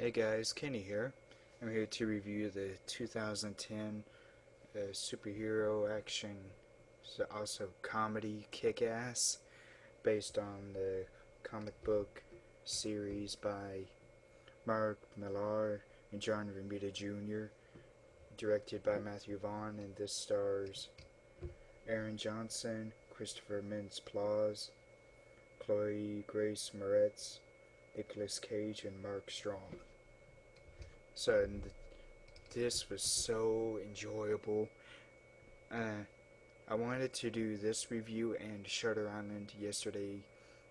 Hey guys, Kenny here. I'm here to review the 2010 superhero action, so also comedy Kick-Ass, based on the comic book series by Mark Millar and John Romita Jr., directed by Matthew Vaughn, and this stars Aaron Johnson, Christopher Mintz-Plasse, Chloe Grace Moretz, Nicolas Cage, and Mark Strong. So this was so enjoyable. Uh, I wanted to do this review and Shutter Island yesterday,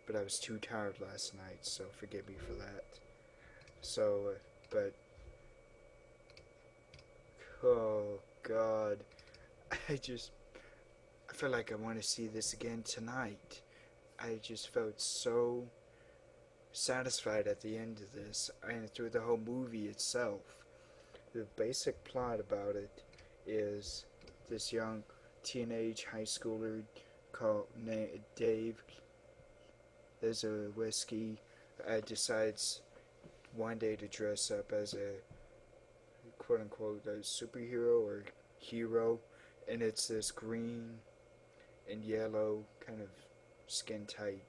but I was too tired last night, so forgive me for that. So, but oh god, I feel like I want to see this again tonight. I just felt so satisfied at the end of this and through the whole movie itself. The basic plot about it is this young teenage high schooler called Dave Lezowiski decides one day to dress up as a quote unquote a superhero or hero, and it's this green and yellow kind of skin tight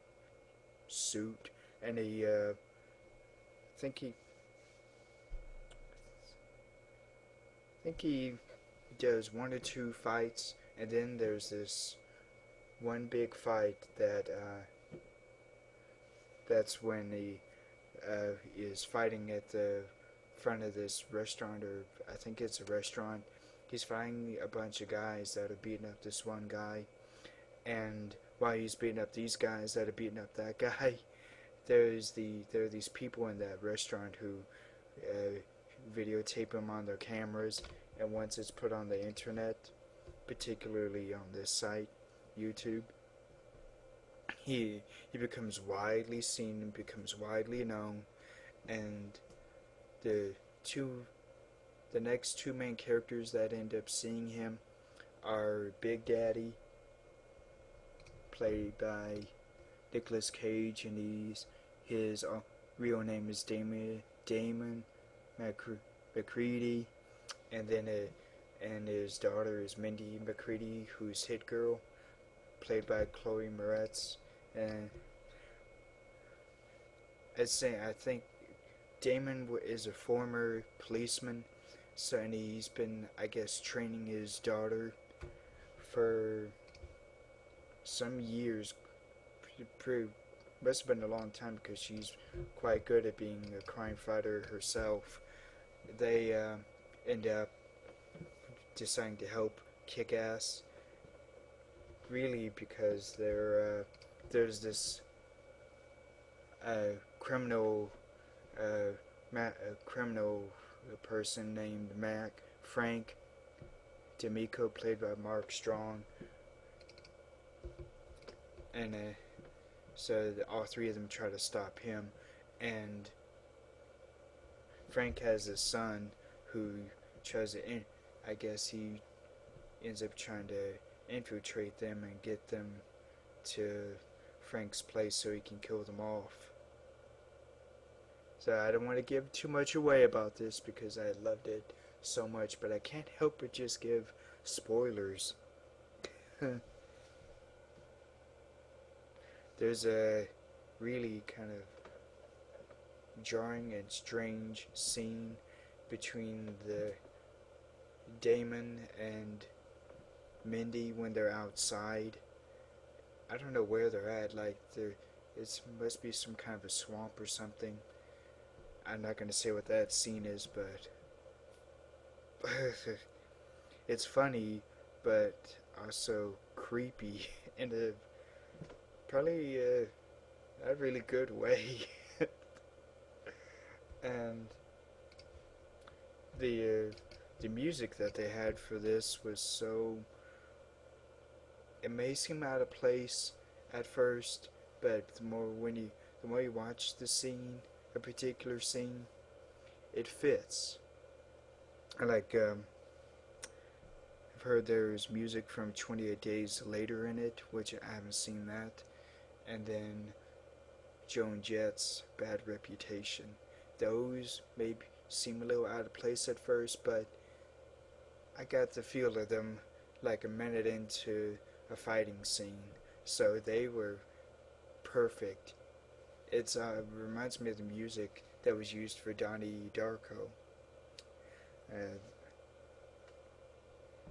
suit, and I think he does one or two fights, and then there's this one big fight that's when he is fighting at the front of this restaurant, or I think it's a restaurant. He's fighting a bunch of guys that are beating up this one guy, and while he's beating up these guys that are beating up that guy, there are these people in that restaurant who videotape him on their cameras, and once it's put on the internet, particularly on this site, YouTube, he becomes widely seen and becomes widely known, and the the next two main characters that end up seeing him are Big Daddy, played by Nicolas Cage, and his real name is Damon McCready, and then and his daughter is Mindy McCready, who's Hit Girl, played by Chloe Moretz. And I think Damon is a former policeman, so and he's been, I guess, training his daughter for some years. Must have been a long time because she's quite good at being a crime fighter herself. They end up deciding to help kick ass, really, because there's this criminal criminal person named Frank D'Amico, played by Mark Strong, and so all three of them try to stop him, and Frank has a son who tries to, I guess he ends up trying to infiltrate them and get them to Frank's place so he can kill them off. So I don't want to give too much away about this because I loved it so much, but I can't help but just give spoilers. There's a really kind of jarring and strange scene between the Damon and Mindy when they're outside. I don't know where they're at. Like it must be some kind of a swamp or something. I'm not gonna say what that scene is, but it's funny, but also creepy in a probably a really good way. And the music that they had for this was so, it may seem out of place at first, but the more you watch the scene, a particular scene, it fits. Like I've heard there's music from 28 Days Later in it, which I haven't seen that, and then Joan Jett's Bad Reputation. those maybe seem a little out of place at first, but I got the feel of them like a minute into a fighting scene, so they were perfect. It reminds me of the music that was used for Donnie Darko, uh,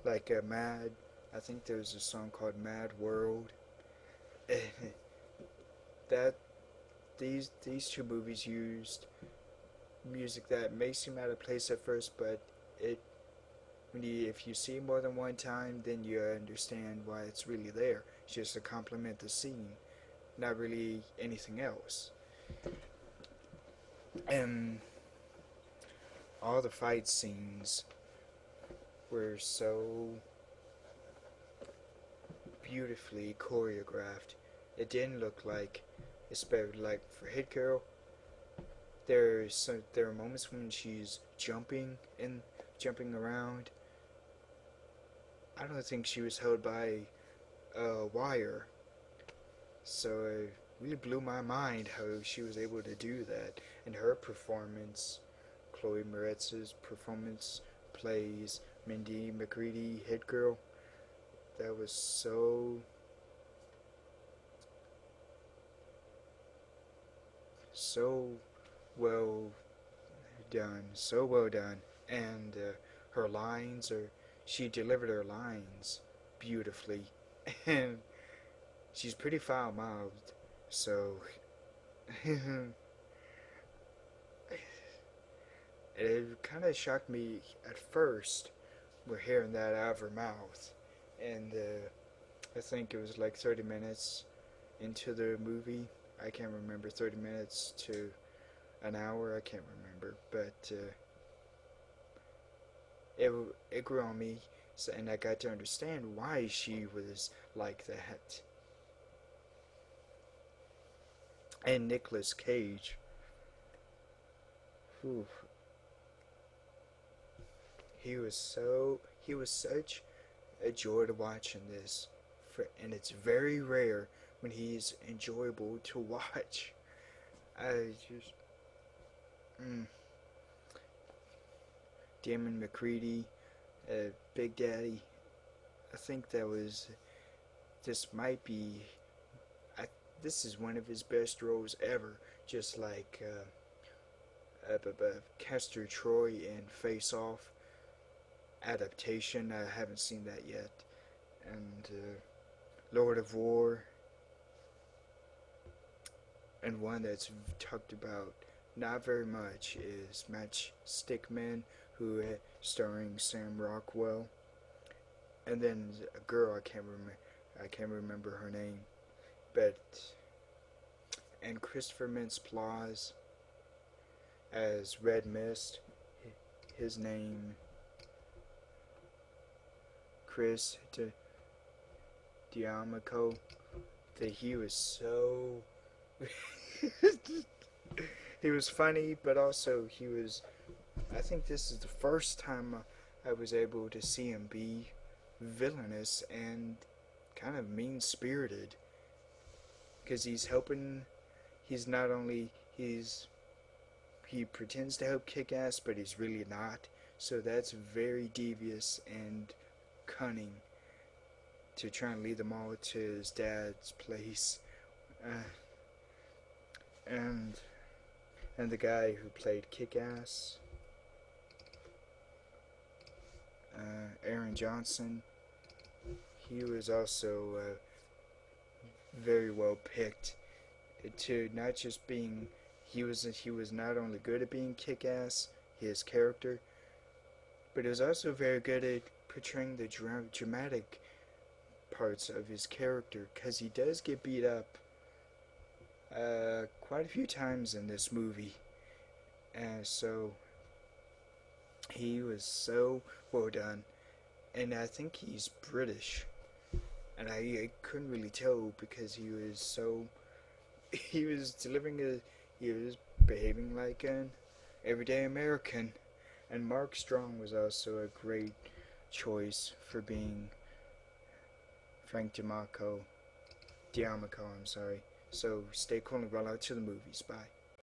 like Mad. I think there was a song called Mad World. that these two movies used music that may seem out of place at first, but it if you see it more than one time, then you understand why it's really there. It's just to complement the scene, not really anything else. And all the fight scenes were so beautifully choreographed. It didn't look like, especially like for Hit Girl, there are moments when she's jumping around. I don't think she was held by a wire, so it really blew my mind how she was able to do that. And her performance, Chloe Moretz's performance, plays Mindy McCready, Hit Girl. That was so well so well done. And her lines are, she delivered her lines beautifully, and she's pretty foul mouthed, so it kind of shocked me at first. We're hearing that out of her mouth, and I think it was like 30 minutes into the movie. I can't remember, 30 minutes to an hour. I can't remember, but it grew on me, and I got to understand why she was like that. And Nicolas Cage, whew, he was such a joy to watch in this, and it's very rare when he's enjoyable to watch. I just, Damon McCready, Big Daddy. I think this might be, this is one of his best roles ever. Just like Castor Troy in Face Off adaptation. I haven't seen that yet. And Lord of War. And one that's talked about not very much is Matchstick Men, who starring Sam Rockwell. And then a girl, I can't remember her name, and Christopher Mintz-Plasse as Red Mist. His name, Chris Diamico. That he was so he was funny, but also I think this is the first time I was able to see him be villainous and kind of mean-spirited, because he's not only he pretends to help kick ass, but he's really not. So that's very devious and cunning to try and lead them all to his dad's place. And the guy who played Kick-Ass, Aaron Johnson, he was also very well picked to not just being, he was not only good at being Kick-Ass, his character, but he was also very good at portraying the dramatic parts of his character, because he does get beat up quite a few times in this movie, and so he was so well done. And I think he's British, and I couldn't really tell because he was behaving like an everyday American. And Mark Strong was also a great choice for being Frank D'Amico, I'm sorry. So stay cool and roll out to the movies. Bye.